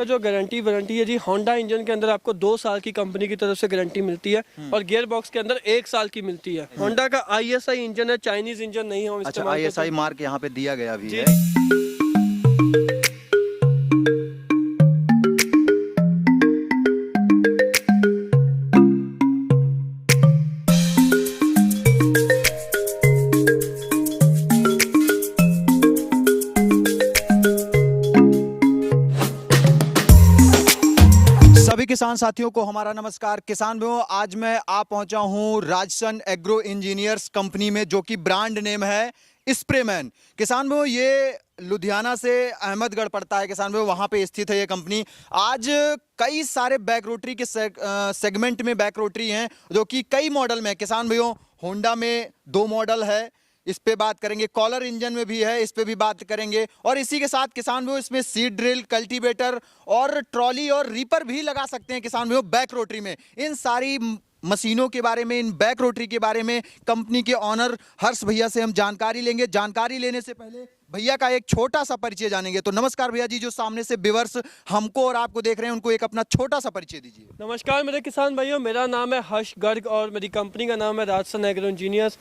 जो guarantee warranty है जी, Honda engine के अंदर आपको 2 साल की कंपनी की तरफ से गारंटी मिलती है और गियर बॉक्स के अंदर 1 साल की मिलती है। होंडा का ISI इंजन है, चाइनीज इंजन नहीं है हम अच्छा, इस्तेमाल करते ISI मार्क यहाँ पे दिया गया भी जी। है। सभी किसान साथियों को हमारा नमस्कार। किसान भाइयों, आज मैं आ पहुंचा हूं राजसन एग्रो इंजीनियर्स कंपनी में, जो कि ब्रांड नेम है स्प्रेमैन। किसान भाइयों, ये लुधियाना से अहमदगढ़ पड़ता है। किसान भाइयों, वहां पे स्थित है ये कंपनी। आज कई सारे बैक रोटरी के सेगमेंट में बैक रोटरी हैं, जो कि कई मॉडल में। किसान भाइयों, होंडा में 2 मॉडल है, इस पे बात करेंगे। कॉलर इंजन में भी है, इस पे भी बात करेंगे। और इसी के साथ किसान भाइयों, इसमें सीड ड्रिल, कल्टीवेटर और ट्रॉली और रीपर भी लगा सकते हैं किसान भाइयों बैक रोटरी में। इन सारी मशीनों के बारे में, इन बैक रोटरी के बारे में कंपनी के ऑनर हर्ष भैया से हम जानकारी लेंगे। जानकारी लेने से पहले भैया का एक छोटा सा परिचय जानेंगे। तो नमस्कार भैया जी, जो सामने से व्यूअर्स हमको और आपको देख रहे हैं, उनको एक अपना छोटा सा परिचय दीजिए। नमस्कार मेरे किसान भाइयों, मेरा नाम है हर्ष गर्ग और मेरी कंपनी का नाम है राजसन एग्रो इंजीनियर्स।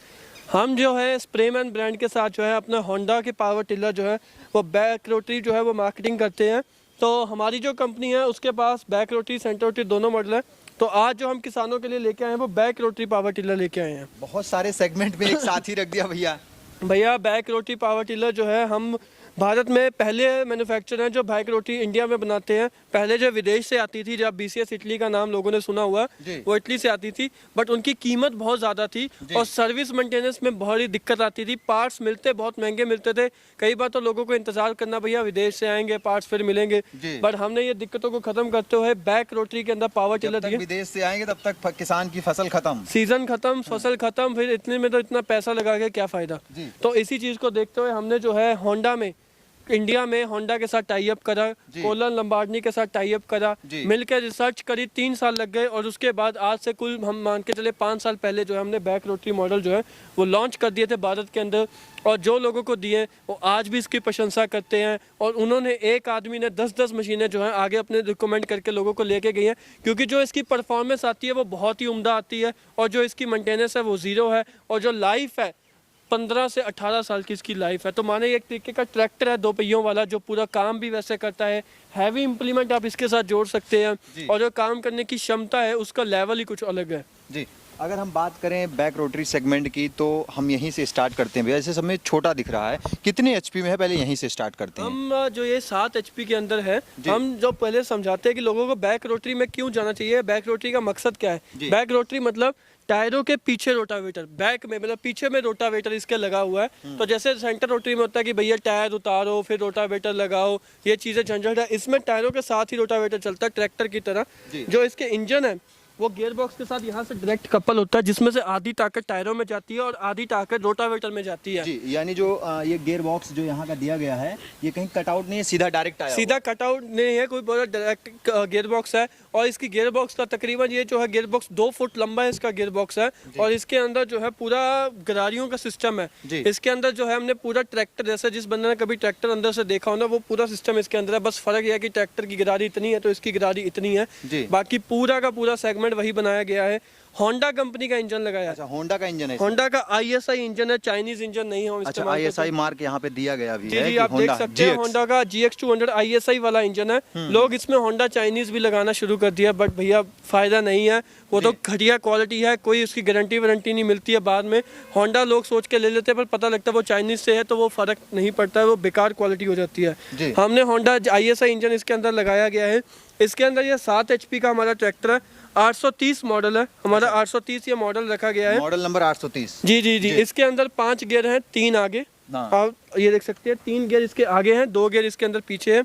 हम जो है स्प्रेमैन ब्रांड के साथ जो है अपना होंडा के पावर टिलर जो है वो बैक रोटरी जो है वो मार्केटिंग करते हैं। तो हमारी जो कंपनी है उसके पास बैक रोटरी, सेंटर रोटरी दोनों मॉडल है। तो आज जो हम किसानों के लिए लेके आए हैं वो बैक रोटरी पावर टिलर लेके आए हैं। बहुत सारे सेगमेंट में एक साथ ही रख दिया भैया। भैया बैक रोटरी पावर टिलर जो है हम भारत में पहले मैन्युफैक्चरर हैं जो बैक रोटरी इंडिया में बनाते हैं। पहले जो विदेश से आती थी, जब BCS इटली का नाम लोगों ने सुना हुआ, वो इटली से आती थी, बट उनकी कीमत बहुत ज़्यादा थी और सर्विस मेंटेनेंस में बहुत ही दिक्कत आती थी। पार्ट्स मिलते बहुत महंगे मिलते थे, कई बार तो लोगों को इंतजार करना, भैया विदेश से आएंगे पार्ट्स फिर मिलेंगे। बट हमने ये दिक्कतों को खत्म करते हुए बैक रोटरी के अंदर पावर टिलर दिए। विदेश से आएंगे तब तक किसान की फसल खत्म, सीजन खत्म, फसल खत्म, फिर इतने में तो इतना पैसा लगा के क्या फायदा। तो इसी चीज को देखते हुए हमने जो है होंडा में, इंडिया में होंडा के साथ टाई अप करा, कोलन लंबार्डनी के साथ टाई अप करा, मिलकर रिसर्च करी, 3 साल लग गए और उसके बाद आज से कुल हम मान के चले 5 साल पहले जो है हमने बैक रोटरी मॉडल जो है वो लॉन्च कर दिए थे भारत के अंदर। और जो लोगों को दिए वो आज भी इसकी प्रशंसा करते हैं और उन्होंने, एक आदमी ने 10-10 मशीनें जो हैं आगे अपने रिकमेंड करके लोगों को लेके गई हैं, क्योंकि जो इसकी परफॉर्मेंस आती है वो बहुत ही उम्दा आती है और जो इसकी मेंटेनेंस है वो ज़ीरो है और जो लाइफ है 15 से 18 साल की इसकी लाइफ है। तो माने एक तरीके का ट्रैक्टर है 2 पहियों वाला, जो पूरा काम भी वैसे करता है। हैवी इंप्लीमेंट आप इसके साथ जोड़ सकते हैं और जो काम करने की क्षमता है उसका लेवल ही कुछ अलग है जी। अगर हम बात करें बैक रोटरी सेगमेंट की तो हम यहीं से स्टार्ट करते हैं भैया। जैसे समय छोटा दिख रहा है, कितने HP में है, पहले यहीं से स्टार्ट करते हैं। हम जो ये 7 HP के अंदर है, हम जो पहले समझाते हैं कि लोगों को बैक रोटरी में क्यों जाना चाहिए, बैक रोटरी का मकसद क्या है। बैक रोटरी मतलब टायरों के पीछे रोटावेटर, बैक में मतलब पीछे में रोटावेटर इसके लगा हुआ है। तो जैसे सेंटर रोटरी में होता है कि भैया टायर उतारो फिर रोटावेटर लगाओ, ये चीजें झंझट है, इसमें टायरों के साथ ही रोटावेटर चलता है ट्रैक्टर की तरह। जो इसके इंजन है वो गियर बॉक्स के साथ यहाँ से डायरेक्ट कपल होता है, जिसमें से आधी ताकत टायरों में जाती है और आधी ताकत रोटावेटर में जाती है। जी, यानी जो ये गियर बॉक्स जो यहाँ का दिया गया है, ये कहीं कटआउट नहीं है, सीधा डायरेक्ट आया, सीधा कटआउट नहीं है, कोई बोला डायरेक्ट गियर बॉक्स है। और इसकी गियर बॉक्स का तकरीबन ये जो है गियर बॉक्स 2 फुट लंबा है इसका गियर बॉक्स है और इसके अंदर जो है पूरा गरारियों का सिस्टम है। इसके अंदर जो है हमने पूरा ट्रैक्टर, जैसे जिस बंदे ने कभी ट्रैक्टर अंदर से देखा हो ना, वो पूरा सिस्टम इसके अंदर है। बस फर्क यह है कि ट्रैक्टर की गरारी इतनी है तो इसकी गरारी इतनी है, बाकी पूरा का पूरा सेगमेंट वही बनाया गया है। होंडा कंपनी का इंजन लगाया है। अच्छा, होंडा का इंजन है, होंडा का ISI इंजन है, चाइनीज इंजन नहीं है। अच्छा, ISI मार्क यहाँ पे दिया गया भी है। जी, आप देख सकते हैं होंडा का GX200 ISI वाला इंजन है। लोग इसमें होंडा चाइनीज भी लगाना शुरू कर दिया, बट भैया फायदा नहीं है, वो तो घटिया क्वालिटी है, कोई उसकी गारंटी वारंटी नहीं मिलती है। बाद में होंडा लोग सोच के ले लेते हैं, पर पता लगता है वो चाइनीज से है तो वो फर्क नहीं पड़ता है, वो बेकार क्वालिटी हो जाती है। हमने होंडा ISI इंजन इसके अंदर लगाया गया है। इसके अंदर ये 7 HP का हमारा ट्रैक्टर है, 830 मॉडल है हमारा। 830 ये मॉडल रखा गया है, मॉडल नंबर 830। जी। इसके अंदर 5 गियर हैं, 3 आगे, आप ये देख सकते हैं 3 गियर इसके आगे हैं, 2 गियर इसके अंदर पीछे है।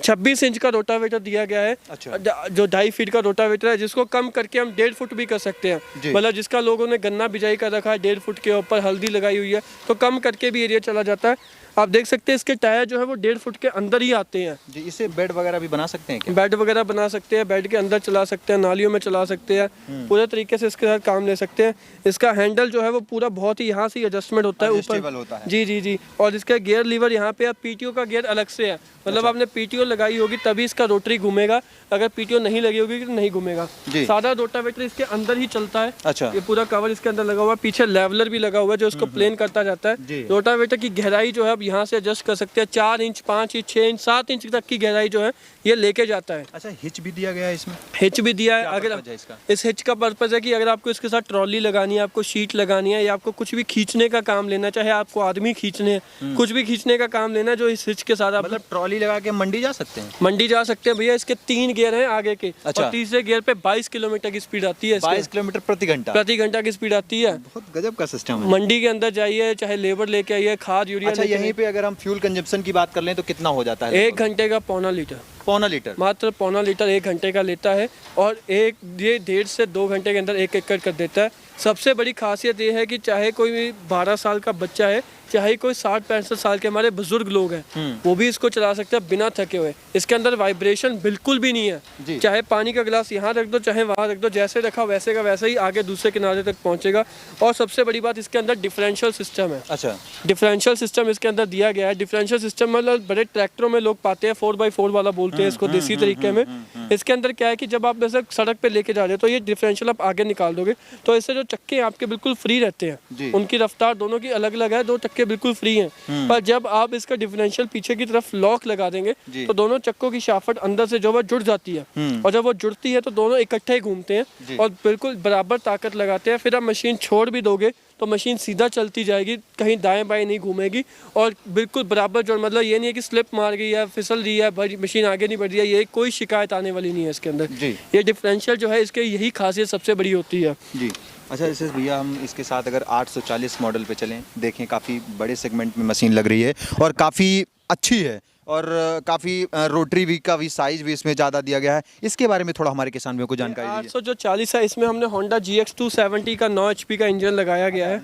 26 इंच का रोटावेटर दिया गया है। अच्छा। जो 2.5 फीट का रोटावेटर है, जिसको कम करके हम 1.5 फुट भी कर सकते हैं। मतलब जिसका लोगों ने गन्ना बिजाई कर रखा है, 1.5 फुट के ऊपर हल्दी लगाई हुई है, तो कम करके भी एरिया चला जाता है। आप देख सकते हैं इसके टायर जो है वो 1.5 फुट के अंदर ही आते हैं। जी, इससे बेड वगैरह भी बना सकते हैं क्या? बेड वगैरह बना सकते हैं, बेड के अंदर चला सकते हैं, नालियों में चला सकते हैं, पूरे तरीके से इसके साथ काम ले सकते हैं। इसका हैंडल जो है वो पूरा बहुत ही यहाँ से एडजस्टमेंट होता है ऊपर। होता है। जी। और इसका गियर लीवर यहाँ पे पीटीओ का गियर अलग से है, मतलब आपने पीटीओ लगाई होगी तभी इसका रोटरी घूमेगा, अगर पीटीओ नहीं लगी होगी तो नहीं घूमेगा। सादा रोटावेटर इसके अंदर ही चलता है। अच्छा, ये पूरा कवर इसके अंदर लगा हुआ है, पीछे लेवलर भी लगा हुआ है जो इसको प्लेन करता जाता है। रोटावेटर की गहराई जो है आप यहाँ से एडजस्ट कर सकते हैं, 4 इंच 5 इंच 6 इंच 7 इंच तक की गहराई जो है ये लेके जाता है। अच्छा, हिच भी दिया गया है इसमें? हिच भी दिया है। अगर इस हिच का पर्पज है कि अगर आपको इसके साथ ट्रॉली लगानी है, आपको शीट लगानी है, या आपको कुछ भी खींचने का काम लेना, चाहे आपको आदमी खींचने हैं, कुछ भी खींचने का काम लेना, जो इस हिच के साथ आप मतलब ट्रॉली लगा के मंडी जा सकते हैं? मंडी जा सकते हैं भैया। इसके 3 गियर हैं आगे के। अच्छा। और तीसरे गियर पे 22 किलोमीटर की स्पीड आती है। 22 किलोमीटर प्रति घंटा की स्पीड आती है। बहुत गजब का सिस्टम है। मंडी के अंदर जाइए, चाहे लेबर लेके आइए, खाद यूरिया। अच्छा, यहीं पे अगर हम फ्यूल कंजप्शन की बात कर लें तो कितना हो जाता है? 1 घंटे का पौना लीटर मात्र पौना लीटर 1 घंटे का लेता है, और ये 1.5 से 2 घंटे के अंदर 1 एकड़ कर देता है। सबसे बड़ी खासियत ये है कि चाहे कोई 12 साल का बच्चा है, चाहे कोई 60-65 साल के हमारे बुजुर्ग लोग हैं, वो भी इसको चला सकते हैं बिना थके हुए। इसके अंदर वाइब्रेशन बिल्कुल भी नहीं है। चाहे पानी का गिलास यहाँ रख दो, चाहे वहाँ रख दो, जैसे रखा वैसे का वैसे ही आगे दूसरे किनारे तक पहुँचेगा। और सबसे बड़ी बात, इसके अंदर डिफरेंशियल सिस्टम है। अच्छा, डिफरेंशियल सिस्टम इसके अंदर दिया गया है। डिफरेंशियल सिस्टम मतलब बड़े ट्रैक्टरों में लोग पाते हैं 4x4 वाला बोलते हैं इसको देसी तरीके में। इसके अंदर क्या है कि जब आप जैसे सड़क पे लेके जा रहे हो तो ये डिफरेंशियल आप आगे निकाल दोगे तो इससे जो चक्के आपके बिल्कुल फ्री रहते हैं, उनकी रफ्तार दोनों की अलग अलग है, 2 चक्के बिल्कुल फ्री हैं। पर जब आप इसका डिफरेंशियल पीछे की तरफ लॉक लगा देंगे तो दोनों चक्कों की शाफ्ट अंदर से जो है जुड़ जाती है, और जब वो जुड़ती है तो दोनों इकट्ठे ही घूमते हैं और बिल्कुल बराबर ताकत लगाते हैं। फिर आप मशीन छोड़ भी दोगे तो मशीन सीधा चलती जाएगी, कहीं दाएं बाएं नहीं घूमेगी, और बिल्कुल बराबर जो, मतलब ये नहीं है कि स्लिप मार गई है, फिसल रही है, मशीन आगे नहीं बढ़ रही है, ये कोई शिकायत आने वाली नहीं है इसके अंदर। ये डिफरेंशियल जो है इसके यही खासियत सबसे बड़ी होती है जी। अच्छा, जैसे भैया हम इसके साथ अगर 840 मॉडल पे चलें, देखें काफ़ी बड़े सेगमेंट में मशीन लग रही है और काफ़ी अच्छी है, और काफ़ी रोटरी भी का भी साइज भी इसमें ज़्यादा दिया गया है। इसके बारे में थोड़ा हमारे किसान भाइयों को जानकारी दीजिए। 840 है, इसमें हमने होंडा GX270 का 9 HP का इंजन लगाया गया है।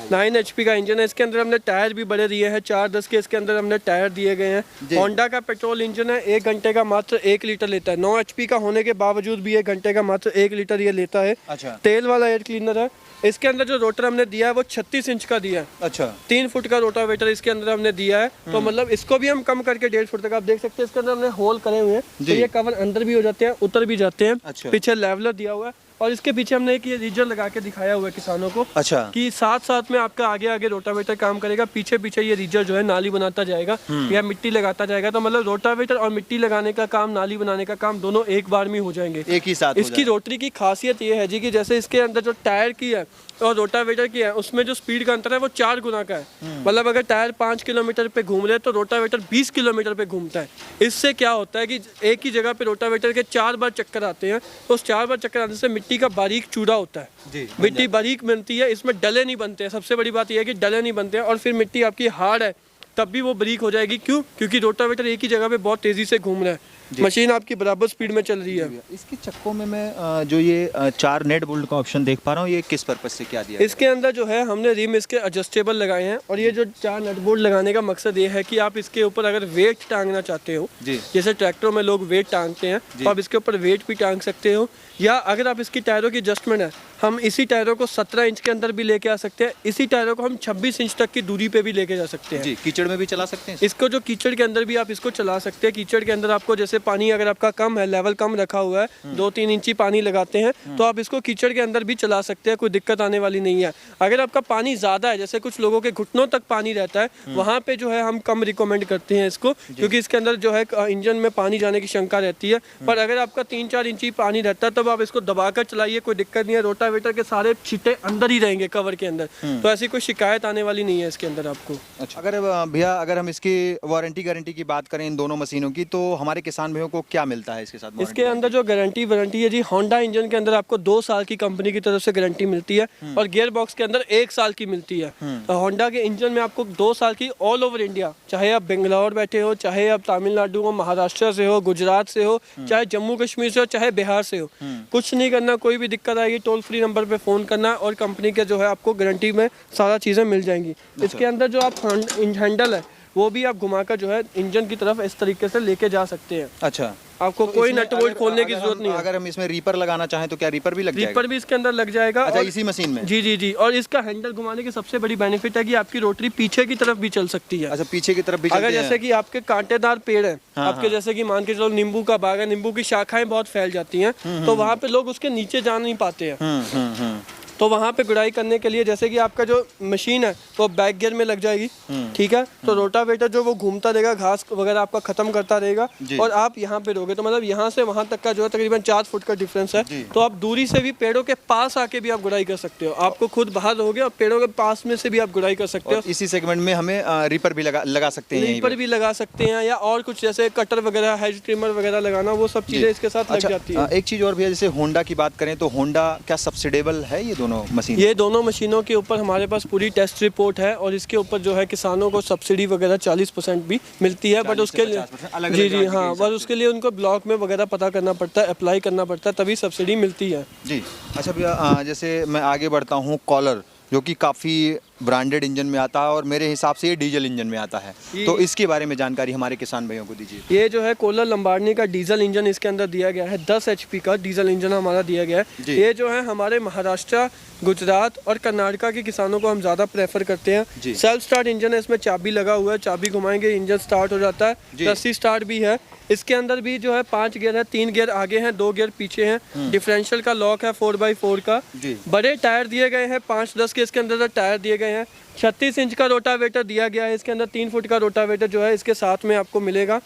9 HP का इंजन है। इसके अंदर हमने टायर भी बड़े दिए हैं, 410 के इसके अंदर हमने टायर दिए गए हैं। होंडा का पेट्रोल इंजन है, 1 घंटे का मात्र 1 लीटर लेता है। 9 HP का होने के बावजूद भी 1 घंटे का मात्र 1 लीटर ये लेता है। अच्छा। तेल वाला एयर क्लीनर है। इसके अंदर जो रोटर हमने दिया है वो 36 इंच का दिया है। अच्छा। 3 फुट का रोटावेटर इसके अंदर हमने दिया है, तो मतलब इसको भी हम कम करके 1.5 फुट तक, आप देख सकते हैं इसके अंदर हमने होल करे हुए हैं, तो ये कवर अंदर भी हो जाते हैं, उतर भी जाते हैं। अच्छा। पीछे लेवलर दिया हुआ है, और इसके पीछे हमने एक ये रीजर लगा के दिखाया हुआ है किसानों को। अच्छा। कि साथ साथ में आपका आगे आगे रोटावेटर काम करेगा, पीछे पीछे ये रीजर जो है नाली बनाता जाएगा या मिट्टी लगाता जाएगा, तो मतलब रोटावेटर और मिट्टी लगाने का काम, नाली बनाने का काम दोनों एक बार में हो जाएंगे, एक ही साथ। इसकी रोटरी की खासियत ये है जी कि जैसे इसके अंदर जो टायर की है और रोटावेटर की है, उसमें जो स्पीड का अंतर है वो 4 गुना का है। मतलब अगर टायर 5 किलोमीटर पे घूम रहे हैं तो रोटावेटर 20 किलोमीटर पे घूमता है। इससे क्या होता है कि एक ही जगह पे रोटावेटर के 4 बार चक्कर आते हैं, तो उस 4 बार चक्कर आने से मिट्टी का बारीक चूड़ा होता है, मिट्टी बारीक बनती है, इसमें डले नहीं बनते हैं। सबसे बड़ी बात यह है कि डले नहीं बनते हैं, और फिर मिट्टी आपकी हार्ड है तब भी वो बारीक हो जाएगी। क्यों? क्योंकि रोटावेटर एक ही जगह पे बहुत तेजी से घूम रहा है, मशीन आपकी बराबर स्पीड में चल रही है। इसके चक्कों में मैं जो ये 4 नेट बोल्ट का ऑप्शन देख पा रहा हूँ, ये किस पर्पस से क्या दिया? इसके अंदर जो है हमने रिम इसके एडजस्टेबल लगाए हैं, और ये जो 4 नट बोल्ट लगाने का मकसद ये है कि आप इसके ऊपर अगर वेट टांगना चाहते हो, जैसे ट्रैक्टरों में लोग वेट टांगते हैं, तो आप इसके ऊपर वेट भी टांग सकते हो, या अगर आप इसकी टायरों की एडजस्टमेंट है, हम इसी टायरों को 17 इंच के अंदर भी लेके आ सकते हैं, इसी टायरों को हम 26 इंच तक की दूरी पे भी लेके जा सकते हैं। कीचड़ में भी चला सकते हैं इसको, जो कीचड़ के अंदर भी आप इसको चला सकते हैं। कीचड़ के अंदर आपको जैसे पानी अगर आपका कम है, लेवल कम रखा हुआ है, 2-3 इंची पानी लगाते हैं, तो आप इसको कीचड़ के अंदर भी चला सकते हैं, कोई दिक्कत आने वाली नहीं है। अगर आपका पानी ज़्यादा है, जैसे कुछ लोगों के घुटनों तक पानी रहता है, वहाँ पे जो है हम कम रिकमेंड करते हैं इसको, क्योंकि इसके अंदर जो है इंजन में पानी जाने की शंका रहती है। पर अगर आपका 3-4 इंची पानी रहता है तब आप इसको दबाकर चलाइए, कोई दिक्कत नहीं है। रोटावेटर के सारे छींटे अंदर ही रहेंगे कवर के अंदर, तो ऐसी कोई शिकायत आने वाली नहीं है इसके अंदर आपको। अच्छा। अगर भैया अगर हम इसकी वारंटी गारंटी की बात करें इन दोनों मशीनों की, तो हमारे किसान भाइयों को क्या मिलता है इसके साथ? इसके अंदर जो गारंटी वारंटी है जी, होंडा इंजन के अंदर आपको 2 साल की कंपनी की तरफ से गारंटी मिलती है, और गियर बॉक्स के अंदर 1 साल की मिलती है। होंडा के इंजन में आपको 2 साल की ऑल ओवर इंडिया, चाहे आप बेंगलोर बैठे हो, चाहे आप तमिलनाडु हो, महाराष्ट्र से हो, गुजरात से हो, चाहे जम्मू कश्मीर से हो, चाहे बिहार से हो, कुछ नहीं करना, कोई भी दिक्कत आएगी टोल फ्री नंबर पे फ़ोन करना, और कंपनी के जो है आपको गारंटी में सारा चीज़ें मिल जाएंगी। इसके अंदर जो आप हैंडल है, वो भी आप घुमाकर जो है इंजन की तरफ इस तरीके से लेके जा सकते हैं। अच्छा, आपको तो कोई इसमें नट बोल्ट खोलने की अगर जरूरत हम- नहीं है। अगर हम इसमें रीपर लगाना चाहें तो क्या रीपर भी लग जाएगा? रीपर भी इसके अंदर लग जाएगा। अच्छा, और इसी मशीन में? जी जी जी, और इसका हैंडल घुमाने की सबसे बड़ी बेनिफिट है कि आपकी रोटरी पीछे की तरफ भी चल सकती है। अच्छा, पीछे की तरफ भी अगर चलते हैं? जैसे कि आपके कांटेदार पेड़ है, हाँ, आपके हाँ। जैसे कि मान के चलो नींबू का बाग है, नींबू की शाखाएं बहुत फैल जाती हैं, तो वहाँ पे लोग उसके नीचे जा नहीं पाते हैं। तो वहाँ पे गुड़ाई करने के लिए जैसे कि आपका जो मशीन है वो बैक गियर में लग जाएगी, ठीक है। तो रोटावेटर जो वो घूमता रहेगा, घास वगैरह आपका खत्म करता रहेगा, और आप यहाँ पे रहोगे। तो मतलब यहाँ से वहाँ तक का जो है तकरीबन 4 फुट का डिफरेंस है। तो आप दूरी से भी पेड़ों के पास आके भी आप गुड़ाई कर सकते हो। आपको खुद बाहर रहोगे और पेड़ों के पास में से भी आप गुड़ाई कर सकते हो। इसी सेगमेंट में हमें रीपर भी लगा सकते हैं यहीं रीपर पे? भी लगा सकते हैं, या और कुछ जैसे कटर वगैरह, हेज ट्रिमर वगैरह लगाना, वो सब चीज़ें इसके साथ लग जाती है। एक चीज़ और भैया, जैसे होंडा की बात करें तो होंडा क्या सब्सिडेबल है ये दोनों मशीन? ये दोनों मशीनों के ऊपर हमारे पास पूरी टेस्ट रिपोर्ट है, और इसके ऊपर जो है किसानों को सब्सिडी वगैरह 40% भी मिलती है। बट उसके लिए जी जी हाँ, बस उसके लिए उनको ब्लॉक में वगैरह पता करना पड़ता है, अप्लाई करना पड़ता है, तभी सब्सिडी मिलती है जी। अच्छा भैया, जैसे मैं आगे बढ़ता हूँ, कॉलर जो कि काफ़ी ब्रांडेड इंजन में आता है और मेरे हिसाब से ये डीजल इंजन में आता है, तो इसके बारे में जानकारी हमारे किसान भाइयों को दीजिए। ये जो है कोलर लंबार्डनी का डीजल इंजन इसके अंदर दिया गया है, 10 HP का डीजल इंजन हमारा दिया गया है। ये जो है हमारे महाराष्ट्र, गुजरात और कर्नाटका के किसानों को हम ज़्यादा प्रेफर करते हैं। सेल्फ स्टार्ट इंजन है, इसमें चाबी लगा हुआ है, चाबी घुमाएंगे इंजन स्टार्ट हो जाता है, रस्सी स्टार्ट भी है। इसके अंदर भी जो है 5 गियर है, 3 गियर आगे हैं, 2 गियर पीछे हैं। डिफरेंशियल का लॉक है 4x4 का। बड़े टायर दिए गए हैं, 5-10 के इसके अंदर टायर दिए गए हैं। 36 इंच का रोटावेटर दिया गया है, इसके अंदर 3 फुट का रोटावेटर जो है इसके साथ में आपको मिलेगा।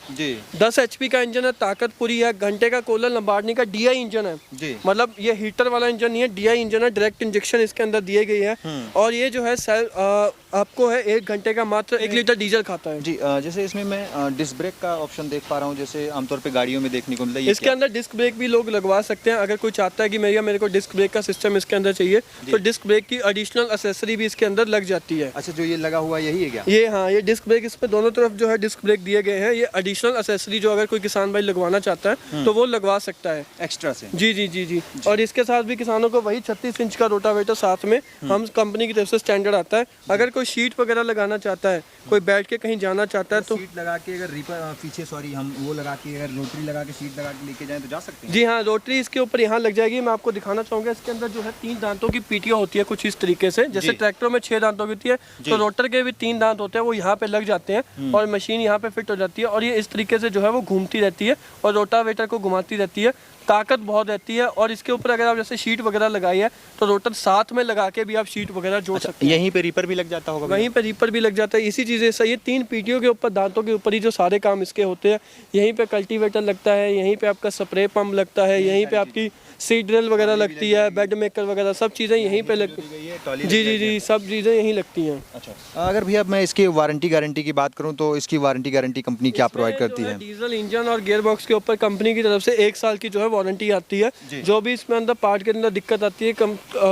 10 HP का इंजन है, ताकत पूरी है। घंटे का कोलर लंबार्डनी का DI इंजन है, मतलब ये हीटर वाला इंजन नहीं है, DI इंजन है, डायरेक्ट इंजेक्शन इसके अंदर दिए गई है। और ये जो है आपको है 1 घंटे का मात्र 1 लीटर डीजल खाता है। जी, जैसे इसमें मैं डिस्क ब्रेक का ऑप्शन देख पा रहा हूँ, जैसे आमतौर पे गाड़ियों में देखने को मिलता है। इसके अंदर डिस्क ब्रेक भी लोग लगवा सकते हैं। अगर कोई चाहता है कि मेरे को डिस्क ब्रेक का सिस्टम इसके अंदर चाहिए, तो डिस्क ब्रेक की एडिशनल एक्सेसरी भी इसके अंदर लग जाती है। अच्छा, जो ये लगा हुआ यही है क्या? ये हाँ, ये डिस्क ब्रेक, इसमें दोनों तरफ जो है डिस्क ब्रेक दिए गए हैं। ये एडिशनल एक्सेसरी जो अगर कोई किसान भाई लगवाना चाहता है तो वो लगवा सकता है एक्स्ट्रा से। जी जी जी जी। और इसके साथ भी किसानों को वही 36 इंच का रोटावेटर साथ में हम कंपनी की तरफ से स्टैंडर्ड आता है। अगर कोई शीट वगैरह लगाना चाहता है, कोई बैठ के कहीं जाना चाहता है, तो सीट लगा के अगर रीपर पीछे हम वो लगा के अगर रोटरी लगा के सीट लगा के लेके जाएं तो जा सकते हैं? जी हाँ, रोटरी इसके ऊपर यहाँ लग जाएगी। मैं आपको दिखाना चाहूँगा, इसके अंदर जो है 3 दांतों की पीटियाँ होती है कुछ इस तरीके से, जैसे ट्रैक्टर में 6 दांतों की होती है, तो रोटर के भी 3 दांत होते हैं, वो यहाँ पे लग जाते हैं और मशीन यहाँ पे फिट हो जाती है। और ये इस तरीके से जो है वो घूमती रहती है और रोटावेटर को घुमाती रहती है। ताकत बहुत रहती है। और इसके ऊपर अगर आप जैसे शीट वगैरह लगाई है तो रोटर साथ में लगा के भी आप शीट वगैरह जोड़ सकते हैं। यहीं पे रीपर भी लग जाता होगा? वहीं पे रीपर भी लग जाता है। इसी चीज़ें से ये 3 पीटियों के ऊपर, दांतों के ऊपर ही जो सारे काम इसके होते हैं। यहीं पे कल्टीवेटर लगता है, यहीं पे आपका स्प्रे पंप लगता है, यहीं पे आपकी सीड ड्रिल वगैरह लगती है, बेड मेकर वगैरह सब चीज़ें यहीं पे लगती है। जी जी जी, सब चीज़ें यहीं लगती हैं। अच्छा, अगर भैया मैं इसकी वारंटी गारंटी की बात करूं तो इसकी वारंटी गारंटी कंपनी क्या प्रोवाइड करती है? डीजल इंजन और गियर बॉक्स के ऊपर कंपनी की तरफ से 1 साल की जो है वारंटी आती है। जो भी इसमें अंदर पार्ट के अंदर दिक्कत आती है,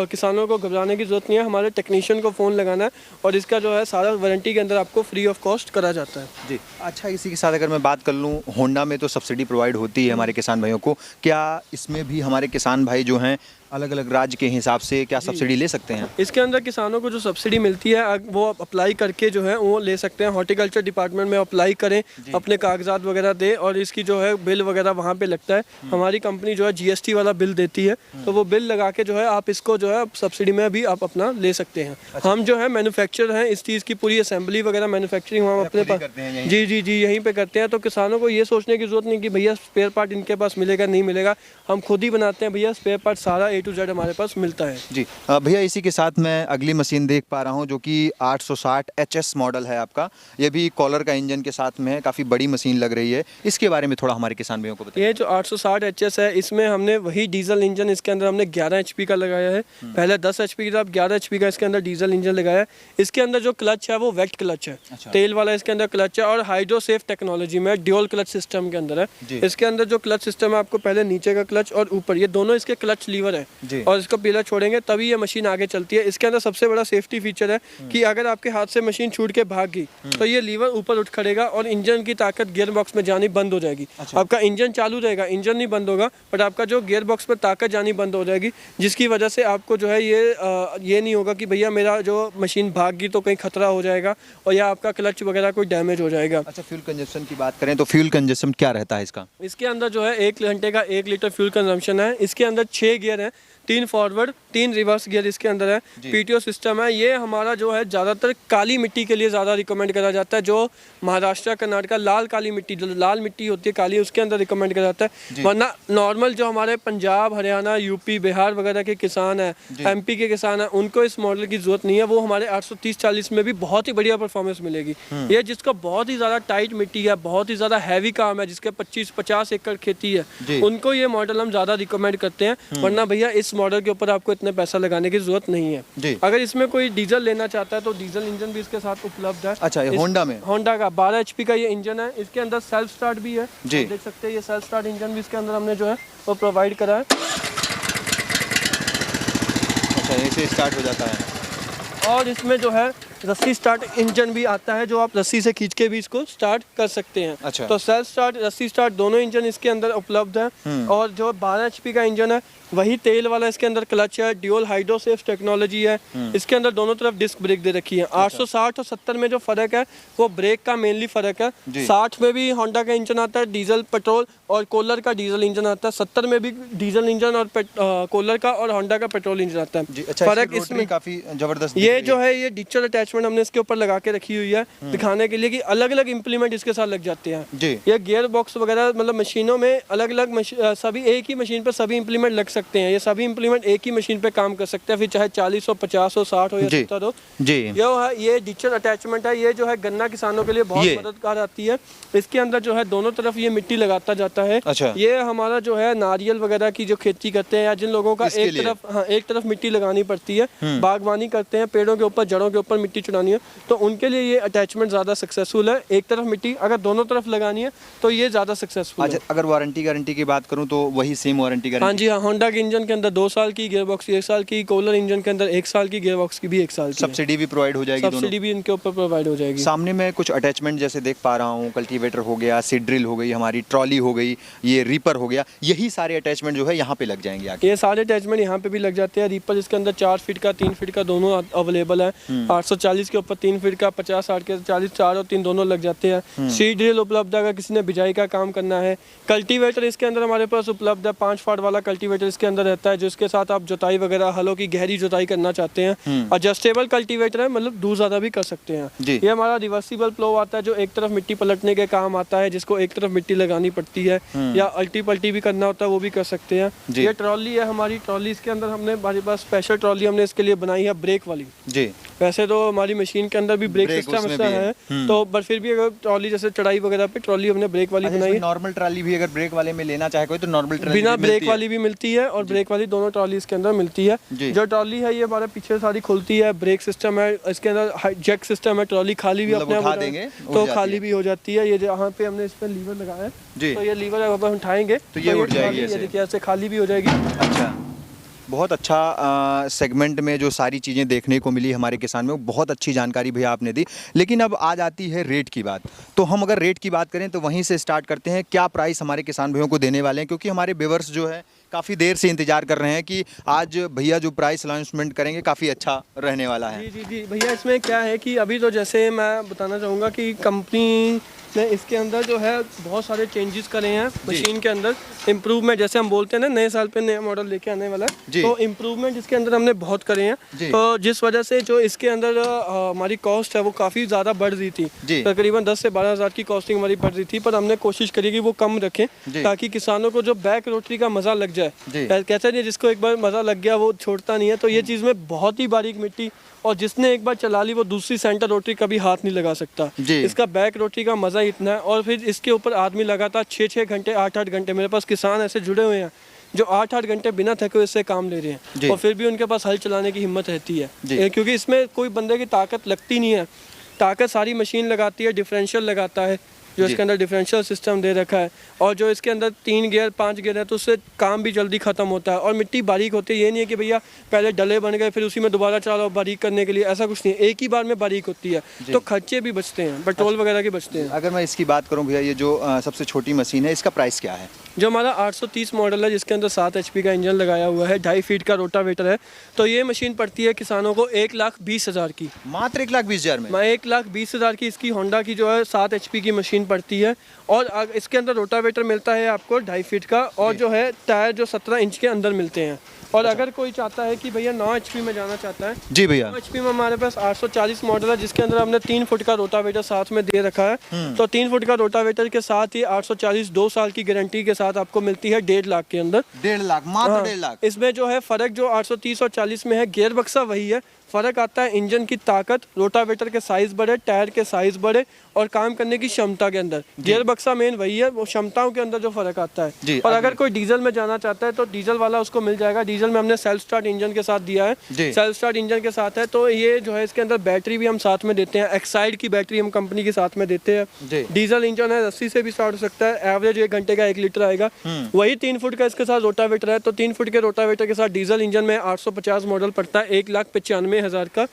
किसानों को घबराने की जरूरत नहीं है। हमारे टेक्नीशियन को फ़ोन लगाना है और इसका जो है सारा वारंटी के अंदर आपको फ्री ऑफ कॉस्ट करा जाता है। जी। अच्छा, इसी के साथ अगर मैं बात कर लूँ, होंडा में तो सब्सिडी प्रोवाइड होती है हमारे किसान भाइयों को, क्या इसमें भी हमारे किसान भाई जो हैं अलग अलग राज्य के हिसाब से क्या सब्सिडी ले सकते हैं? इसके अंदर किसानों को जो सब्सिडी मिलती है वो अप्लाई करके जो है वो ले सकते हैं। हॉर्टिकल्चर डिपार्टमेंट में अप्लाई करें, अपने कागजात वगैरह दे और इसकी जो है बिल वगैरह वहाँ पे लगता है। हमारी कंपनी जो है GST वाला बिल देती है, तो वो बिल लगा के जो है आप इसको जो है सब्सिडी में भी आप अपना ले सकते हैं। हम जो है मैन्युफैक्चर हैं, इस चीज़ की पूरी असेंबली वगैरह मैन्युफैक्चरिंग हम अपने पास जी जी जी यहीं पर करते हैं। तो किसानों को ये सोचने की जरूरत नहीं कि भैया स्पेयर पार्ट इनके पास मिलेगा नहीं मिलेगा, हम खुद ही बनाते हैं भैया। स्पेयर पार्ट सारा A to Z हमारे पास मिलता है। जी भैया, इसी के साथ मैं अगली मशीन देख पा रहा हूं जो कि 860 HS मॉडल है आपका। ये भी कॉलर का इंजन के साथ में है, काफ़ी बड़ी मशीन लग रही है। इसके बारे में थोड़ा हमारे किसान भाइयों को बताइए। ये जो 860 HS है, इसमें हमने वही डीजल इंजन इसके अंदर हमने 11 HP का लगाया है। पहले 10 HP की था, अब 11 HP का इसके अंदर डीजल इंजन लगाया है। इसके अंदर जो क्लच है वो वेट क्लच है। अच्छा। तेल वाला इसके अंदर क्लच है और हाइड्रो सेफ टेक्नोलॉजी में ड्यूल क्लच सिस्टम के अंदर है। इसके अंदर जो क्लच सिस्टम है, आपको पहले नीचे का क्लच और ऊपर, ये दोनों इसके क्लच लीवर है। जी। और इसको पिलर छोड़ेंगे तभी ये मशीन आगे चलती है। इसके अंदर सबसे बड़ा सेफ्टी फीचर है कि अगर आपके हाथ से मशीन छूट के भाग गई तो ये लीवर ऊपर उठ खड़ेगा और इंजन की ताकत गियर बॉक्स में जानी बंद हो जाएगी। अच्छा। आपका इंजन चालू रहेगा, इंजन नहीं बंद होगा, बट आपका जो गियर बॉक्स में ताकत जानी बंद हो जाएगी, जिसकी वजह से आपको जो है ये नहीं होगा कि भैया मेरा जो मशीन भाग गई तो कहीं खतरा हो जाएगा और या आपका क्लच वगैरह कोई डैमेज हो जाएगा। अच्छा, फ्यूल कंजप्शन की बात करें तो फ्यूल कंजप्शन क्या रहता है इसका? इसके अंदर जो है 1 घंटे का 1 लीटर फ्यूल कंजम्पशन है। इसके अंदर 6 गियर हैं, 3 फॉरवर्ड 3 रिवर्स गियर इसके अंदर है। पीटीओ सिस्टम है। ये हमारा जो है ज़्यादातर काली मिट्टी के लिए ज़्यादा रिकमेंड करा जाता है, जो महाराष्ट्र कर्नाटक लाल काली मिट्टी, जो लाल मिट्टी होती है काली, उसके अंदर रिकमेंड करा जाता है। वरना नॉर्मल जो हमारे पंजाब, हरियाणा, यूपी, बिहार वगैरह के किसान हैं, एमपी के किसान हैं, उनको इस मॉडल की जरूरत नहीं है। वो हमारे 830-40 में भी बहुत ही बढ़िया परफॉर्मेंस मिलेगी। ये जिसका बहुत ही ज़्यादा टाइट मिट्टी है, बहुत ही ज़्यादा हैवी काम है, जिसके 25-50 एकड़ खेती है, उनको ये मॉडल हम ज़्यादा रिकमेंड करते हैं। वरना भैया इस मॉडल के ऊपर आपको इतने पैसा लगाने की जरूरत नहीं है। अगर इसमें कोई डीजल लेना चाहता है तो डीजल इंजन भी इसके साथ उपलब्ध है। अच्छा, ये होंडा में? होंडा का 12 HP का ये इंजन है। इसके अंदर सेल्फ स्टार्ट भी है, जी। देख सकते हैं। ये सेल्फ स्टार्ट इंजन भी इसके अंदर हमने जो है वो प्रोवाइड करा है। अच्छा, ऐसे स्टार्ट हो जाता है। और इसमें जो है रस्सी स्टार्ट इंजन भी आता है, जो आप रस्सी से खींच के भी इसको स्टार्ट कर सकते हैं। अच्छा। तो सेल्फ स्टार्ट, रस्सी स्टार्ट दोनों इंजन इसके अंदर उपलब्ध है। और जो 12 HP का इंजन है वही तेल वाला इसके अंदर क्लच है, ड्यूल हाइड्रोसेफ टेक्नोलॉजी है। इसके अंदर दोनों तरफ डिस्क ब्रेक दे रखी है। 860 और 70 में जो फर्क है वो ब्रेक का मेनली फर्क है। 60 में भी होंडा का इंजन आता है डीजल पेट्रोल, और कोलर का डीजल इंजन आता है। 70 में भी डीजल इंजन और कोलर का और होंडा का पेट्रोल इंजन आता है। अच्छा, फर्क इसमें काफी जबरदस्त ये जो है ये डिजिटल अटैचमेंट हमने इसके ऊपर लगा के रखी हुई है, दिखाने के लिए कि अलग अलग इंप्लीमेंट इसके साथ लग जाते हैं। जी। ये गियर बॉक्स वगैरह मतलब मशीनों में अलग अलग सभी एक ही मशीन पर सभी इंप्लीमेंट लग सकते हैं। ये सभी इंप्लीमेंट एक ही मशीन पे काम कर सकते हैं, फिर चाहे 40 हो, 50 हो, 60 हो या 70 हो। जी। ये डिजिटल अटैचमेंट है। ये जो है गन्ना किसानों के लिए बहुत मददगार आती है। इसके अंदर जो है दोनों तरफ ये मिट्टी लगाता जाता है। अच्छा। ये हमारा जो है नारियल वगैरह की जो खेती करते हैं या जिन लोगों का एक तरफ मिट्टी लगानी पड़ती है, बागवानी करते हैं, पेड़ों के ऊपर जड़ों के ऊपर मिट्टी चुनानी है, तो उनके लिए ये अटैचमेंट ज़्यादा सक्सेसफुल है। एक तरफ मिट्टी अगर दोनों तरफ लगानी है तो ये ज़्यादा सक्सेसफुल है। अगर वारंटी गारंटी की बात करूँ तो वही सेम वारंटी गारंटी? हाँ जी, हाँ। होंडा के इंजन के अंदर 2 साल की, गियर बॉक्स की 1 साल की, कोलर इंजन के अंदर 1 साल की, गियर बॉक्स की भी 1 साल की। सब्सिडी भी प्रोवाइड हो जाएगी? सब्सिडी भी इनके ऊपर प्रोवाइड हो जाएगी। सामने में कुछ अटैचमेंट जैसे देख पा रहा हूँ, कल्टीवेटर हो गया, सीड ड्रिल हो गई, हमारी ट्रॉली हो गई, ये रीपर हो गया, यही सारे अटैचमेंट जो है यहाँ पे लग जाएंगे आगे? ये सारे अटैचमेंट यहाँ पे भी लग जाते हैं। रीपर इसके अंदर 4 फीट का, 3 फीट का दोनों अवेलेबल है। 840 के ऊपर 3 फीट का, 50-60 के 40, 4 और 3 दोनों लग जाते हैं। सीड ड्रिल उपलब्ध है अगर किसी ने बिजाई का काम करना है। कल्टीवेटर इसके अंदर हमारे पास उपलब्ध है। 5 फाट वाला कल्टीवेटर इसके अंदर रहता है, जिसके साथ आप जुताई वगैरह, हलों की गहरी जुताई करना चाहते हैं। एडजस्टेबल कल्टीवेटर है, मतलब दूर ज़्यादा भी कर सकते हैं। ये हमारा रिवर्सिबल प्लो आता है, जो एक तरफ मिट्टी पलटने के काम आता है, जिसको एक तरफ मिट्टी लगानी पड़ती है या अल्टी पल्टी भी करना होता है, वो भी कर सकते हैं। ये ट्रॉली है हमारी। ट्रॉली इसके अंदर हमने, हमारे पास स्पेशल ट्रॉली हमने इसके लिए बनाई है, ब्रेक वाली। जी। वैसे तो हमारी मशीन के अंदर भी ब्रेक सिस्टम है, तो बट फिर भी अगर ट्रॉली जैसे चढ़ाई वगैरह पे ट्रॉली हमने ब्रेक वाली बनाई है। नॉर्मल ट्रॉली भी अगर ब्रेक वाले में लेना चाहे कोई तो नॉर्मल ट्रॉली बिना ब्रेक वाली भी मिलती है और ब्रेक वाली, दोनों ट्रॉली इसके अंदर मिलती है। जो ट्रॉली है ये हमारे पीछे सारी खुलती है, ब्रेक सिस्टम है इसके अंदर, जैक सिस्टम है, ट्रॉली खाली भी अपने आप देंगे तो खाली भी हो जाती है। ये जहाँ पे हमने इस पे लीवर लगाया है, तो ये लीवर अब हम उठाएंगे तो ये उठ जाएगी, ये देखिए ऐसे खाली भी हो जाएगी। अच्छा, बहुत अच्छा सेगमेंट में जो सारी चीज़ें देखने को मिली हमारे किसान में, बहुत अच्छी जानकारी भैया आपने दी। लेकिन अब आ जाती है रेट की बात। तो हम अगर रेट की बात करें तो वहीं से स्टार्ट करते हैं। क्या प्राइस हमारे किसान भैया को देने वाले हैं, क्योंकि हमारे व्यूअर्स जो है काफ़ी देर से इंतजार कर रहे हैं कि आज भैया जो प्राइस अनाउंसमेंट करेंगे काफ़ी अच्छा रहने वाला है। जी भैया, इसमें क्या है कि अभी तो जैसे मैं बताना चाहूँगा कि कंपनी ने इसके अंदर जो है बहुत सारे चेंजेस करे हैं मशीन के अंदर। इम्प्रूवमेंट, जैसे हम बोलते हैं ना, नए साल पे नया मॉडल लेके आने वाला है, तो इम्प्रूवमेंट इसके अंदर हमने बहुत करे हैं। तो जिस वजह से जो इसके अंदर हमारी कॉस्ट है वो काफ़ी ज़्यादा बढ़ रही थी। तकरीबन 10 से 12 हज़ार की कॉस्टिंग हमारी बढ़ रही थी, पर हमने कोशिश करी कि वो कम रखें ताकि किसानों को जो बैक रोटरी का मज़ा लग जाए। कहते नहीं, जिसको एक बार मज़ा लग गया वो छोड़ता नहीं है। तो ये चीज़ में बहुत ही बारीक मिट्टी, और जिसने एक बार चला ली वो दूसरी सेंटर रोटरी कभी हाथ नहीं लगा सकता। इसका बैक रोटरी का मज़ा इतना है। और फिर इसके ऊपर आदमी लगातार 6-6 घंटे, 8-8 घंटे, मेरे पास किसान ऐसे जुड़े हुए हैं जो 8-8 घंटे बिना थके हुए इससे काम ले रहे हैं, और फिर भी उनके पास हल चलाने की हिम्मत रहती है, क्योंकि इसमें कोई बंदे की ताकत लगती नहीं है। ताकत सारी मशीन लगाती है, डिफरेंशियल लगाता है, जो इसके अंदर डिफरेंशियल सिस्टम दे रखा है, और जो इसके अंदर 3 गियर 5 गियर है, तो उससे काम भी जल्दी ख़त्म होता है। और मिट्टी बारीक होती है, ये नहीं है कि भैया पहले डले बन गए फिर उसी में दोबारा चलाओ बारीक करने के लिए, ऐसा कुछ नहीं है, एक ही बार में बारीक होती है, तो खर्चे भी बचते हैं, पेट्रोल वगैरह के बचते हैं। अगर मैं इसकी बात करूं भैया, ये जो सबसे छोटी मशीन है, इसका प्राइस क्या है? जो हमारा 830 मॉडल है, जिसके अंदर 7 HP का इंजन लगाया हुआ है, 2.5 फीट का रोटावेटर है, तो ये मशीन पड़ती है किसानों को 1,20,000 की। मात्र 1,20,000 में? 1,20,000 की इसकी होंडा की जो है 7 HP की मशीन पड़ती है। और इसके अंदर रोटावेटर मिलता है आपको 2.5 फीट का, और जो है टायर जो 17 इंच के अंदर मिलते हैं। और अगर कोई चाहता है कि भैया 9 HP में जाना चाहता है, जी भैया, 9 HP में हमारे पास 840 मॉडल है, जिसके अंदर हमने 3 फुट का रोटावेटर साथ में दे रखा है। तो 3 फुट का रोटावेटर के साथ ही 840 2 साल की गारंटी के साथ आपको मिलती है 1.5 लाख के अंदर। 1.5 लाख, मात्र 1.5 लाख। इसमें जो है फर्क जो 830 और 40 में है, गियर बक्सा वही है, फर्क आता है इंजन की ताकत, रोटावेटर के साइज बड़े, टायर के साइज बड़े, और काम करने की क्षमता के अंदर। गियर बक्सा मेन वही है, वो क्षमताओं के अंदर जो फर्क आता है। और अगर कोई डीजल में जाना चाहता है तो डीजल वाला उसको मिल जाएगा। डीजल में हमने सेल्फ स्टार्ट इंजन के साथ दिया है, सेल्फ स्टार्ट इंजन के साथ है, तो ये जो है इसके अंदर बैटरी भी हम साथ में देते हैं, एक्साइड की बैटरी हम कंपनी के साथ में देते हैं। डीजल इंजन है, 80 से भी स्टार्ट हो सकता है, एवरेज 1 घंटे का 1 लीटर आएगा। वही 3 फुट का इसके साथ रोटावेटर है, तो 3 फुट के रोटावेटर के साथ डीजल इंजन में 850 मॉडल पड़ता है, 1,95,000 का।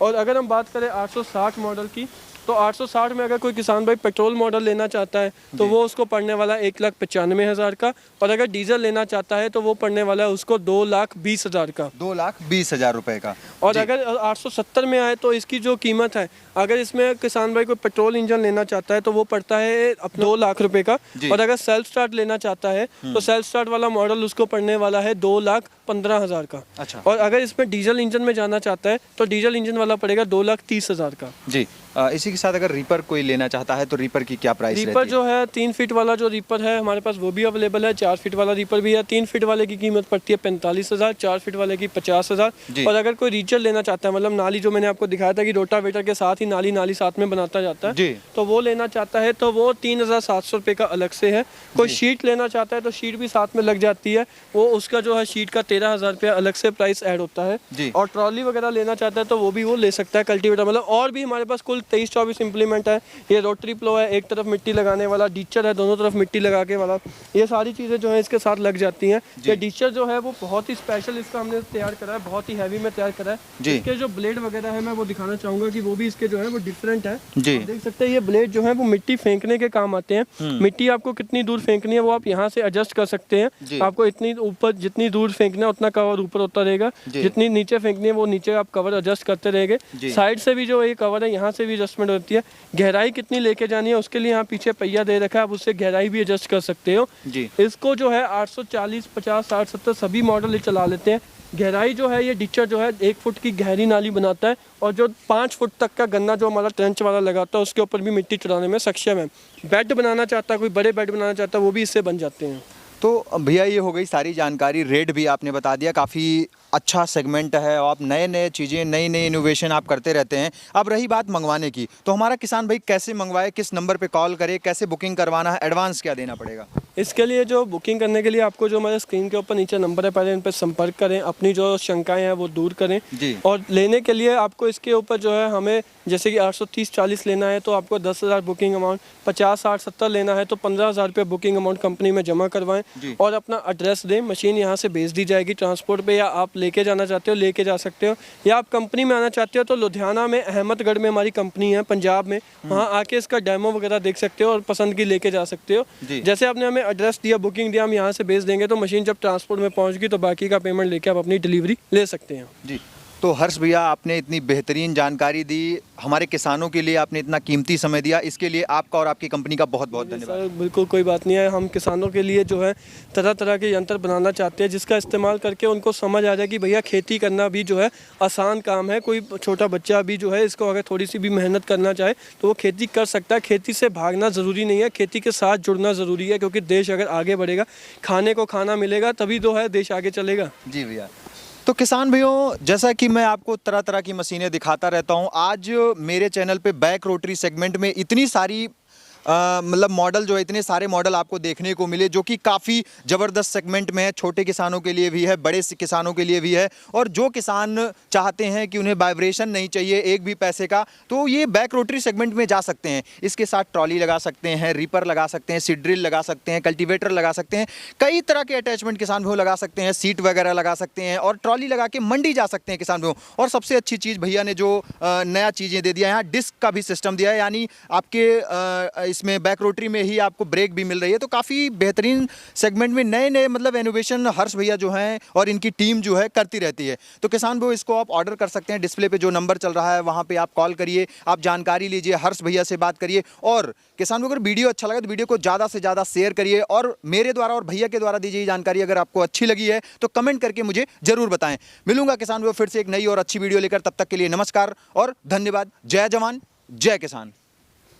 और अगर हम बात करें 860 मॉडल की, तो 860 में अगर कोई किसान भाई पेट्रोल मॉडल लेना चाहता है तो वो उसको पड़ने वाला 1,95,000 का, और अगर डीजल लेना चाहता है तो वो पड़ने वाला है उसको 2,20,000 का। 2,20,000 रुपए का। और अगर 870 में आए तो इसकी जो कीमत है, अगर इसमें किसान भाई कोई पेट्रोल इंजन लेना चाहता है तो वो पड़ता है 2 लाख रुपए का। और अगर सेल्फ स्टार्ट लेना चाहता है तो सेल्फ स्टार्ट वाला मॉडल उसको पड़ने वाला है 2,15,000 का। अच्छा। और अगर इसमें डीजल इंजन में जाना चाहता है तो डीजल इंजन वाला पड़ेगा 2,30,000 का। जी। इसी के साथ अगर रीपर कोई लेना चाहता है तो रीपर की क्या प्राइस रहती है? रीपर जो है 3 फीट वाला जो रीपर है हमारे पास वो भी अवेलेबल है, 4 फीट वाला रीपर भी है। 3 फीट वाले की कीमत पड़ती है 45,000, 4 फीट वाले की 50,000। और अगर कोई रीचर लेना चाहता है, मतलब नाली जो मैंने आपको दिखाया था कि रोटावेटर के साथ ही नाली साथ में बनाता जाता है, तो वो लेना चाहता है तो वो 3,700 रुपये का अलग से है। कोई शीट लेना चाहता है तो शीट भी साथ में लग जाती है, वो उसका जो है शीट का 13,000 रुपया अलग से प्राइस ऐड होता है। और ट्रॉली वगैरह लेना चाहता है तो वो भी वो ले सकता है, कल्टीवेटर मतलब। और भी हमारे पास कुल 23-24 इंप्लीमेंट है। ये रोटरी प्लो है, एक तरफ मिट्टी लगाने वाला, डीचर है दोनों तरफ मिट्टी लगा के वाला, ये सारी चीज़ें जो है इसके साथ लग जाती हैं। ये डीचर जो है वो बहुत ही स्पेशल इसका हमने तैयार करा है, बहुत ही हैवी में तैयार करा है। इसके जो ब्लेड वगैरह है मैं वो दिखाना चाहूँगा कि वो भी इसके जो है वो डिफरेंट है। देख सकते हैं ये ब्लेड जो है वो मिट्टी फेंकने के काम आते हैं। मिट्टी आपको कितनी दूर फेंकनी है वो आप यहाँ से एडजस्ट कर सकते हैं। आपको इतनी ऊपर जितनी दूर फेंकना है उतना कवर ऊपर होता रहेगा, जितनी नीचे फेंकनी है वो नीचे आप कवर एडजस्ट करते रहेंगे। साइड से भी जो ये कवर है यहाँ से भी एडजस्टमेंट होती है। गहराई कितनी लेके जानी है उसके लिए यहाँ पीछे पहिया दे रखा है, आप उससे गहराई भी एडजस्ट कर सकते हो। इसको जो है 840, 50, 60, 70 सभी मॉडल ये चला लेते हैं। गहराई जो है ये डिचर जो है 1 फुट की गहरी नाली बनाता है, और जो 5 फुट तक का गन्ना जो हमारा ट्रेंच वाला लगाता है उसके ऊपर भी मिट्टी चढ़ाने में सक्षम है। बेड बनाना चाहता है कोई, बड़े बेड बनाना चाहता है वो भी इससे बन जाते हैं। तो भैया ये हो गई सारी जानकारी, रेट भी आपने बता दिया, काफ़ी अच्छा सेगमेंट है और आप नए चीज़ें नई इनोवेशन आप करते रहते हैं। अब रही बात मंगवाने की, तो हमारा किसान भाई कैसे मंगवाए, किस नंबर पे कॉल करे, कैसे बुकिंग करवाना है, एडवांस क्या देना पड़ेगा? इसके लिए जो बुकिंग करने के लिए आपको जो हमारे स्क्रीन के ऊपर नीचे नंबर है, पहले इन पर संपर्क करें, अपनी जो शंकाएं हैं वो दूर करें। और लेने के लिए आपको इसके ऊपर जो है हमें जैसे कि 830-40 लेना है तो आपको 10,000 बुकिंग अमाउंट, 50, 60, 70 लेना है तो 15,000 रुपये बुकिंग अमाउंट कंपनी में जमा करवाएं और अपना एड्रेस दें। मशीन यहाँ से भेज दी जाएगी ट्रांसपोर्ट पे, या आप लेके जाना चाहते हो लेके जा सकते हो, या आप कंपनी में आना चाहते हो तो लुधियाना में अहमदगढ़ में हमारी कंपनी है पंजाब में, वहाँ आके इसका डेमो वगैरह देख सकते हो और पसंद की लेके जा सकते हो। जैसे आपने हमें एड्रेस दिया, बुकिंग दिया, हम यहाँ से भेज देंगे तो मशीन जब ट्रांसपोर्ट में पहुँच गई तो बाकी का पेमेंट लेके आप अपनी डिलीवरी ले सकते हैं। जी, तो हर्ष भैया आपने इतनी बेहतरीन जानकारी दी, हमारे किसानों के लिए आपने इतना कीमती समय दिया, इसके लिए आपका और आपकी कंपनी का बहुत बहुत धन्यवाद। सर बिल्कुल कोई बात नहीं है, हम किसानों के लिए जो है तरह तरह के यंत्र बनाना चाहते हैं जिसका इस्तेमाल करके उनको समझ आ जाए कि भैया खेती करना भी जो है आसान काम है। कोई छोटा बच्चा भी जो है इसको अगर थोड़ी सी भी मेहनत करना चाहे तो वो खेती कर सकता है। खेती से भागना ज़रूरी नहीं है, खेती के साथ जुड़ना ज़रूरी है, क्योंकि देश अगर आगे बढ़ेगा, खाने को खाना मिलेगा तभी तो है देश आगे चलेगा। जी भैया, तो किसान भाइयों जैसा कि मैं आपको तरह तरह की मशीनें दिखाता रहता हूं, आज मेरे चैनल पे बैक रोटरी सेगमेंट में इतनी सारी मतलब मॉडल जो है, इतने सारे मॉडल आपको देखने को मिले जो कि काफ़ी ज़बरदस्त सेगमेंट में है। छोटे किसानों के लिए भी है, बड़े किसानों के लिए भी है, और जो किसान चाहते हैं कि उन्हें वाइब्रेशन नहीं चाहिए एक भी पैसे का, तो ये बैक रोटरी सेगमेंट में जा सकते हैं। इसके साथ ट्रॉली लगा सकते हैं, रीपर लगा सकते हैं, सीड ड्रिल लगा सकते हैं, कल्टीवेटर लगा सकते हैं, कई तरह के अटैचमेंट किसान भाइयों लगा सकते हैं, सीट वगैरह लगा सकते हैं, और ट्रॉली लगा के मंडी जा सकते हैं किसान भाइयों। और सबसे अच्छी चीज़ भैया ने जो नया चीज़ें दे दिया है, यहाँ डिस्क का भी सिस्टम दिया है, यानी आपके इसमें बैक रोटरी में ही आपको ब्रेक भी मिल रही है। तो काफ़ी बेहतरीन सेगमेंट में नए नए मतलब इनोवेशन हर्ष भैया जो हैं और इनकी टीम जो है करती रहती है। तो किसान भाइयों इसको आप ऑर्डर कर सकते हैं, डिस्प्ले पे जो नंबर चल रहा है वहाँ पे आप कॉल करिए, आप जानकारी लीजिए, हर्ष भैया से बात करिए। और किसान भाइयों अगर वीडियो अच्छा लगा तो वीडियो को ज़्यादा से ज़्यादा शेयर करिए, और मेरे द्वारा और भैया के द्वारा दी गई जानकारी अगर आपको अच्छी लगी है तो कमेंट करके मुझे जरूर बताएं। मिलूंगा किसान भाइयों फिर से एक नई और अच्छी वीडियो लेकर, तब तक के लिए नमस्कार और धन्यवाद। जय जवान जय किसान।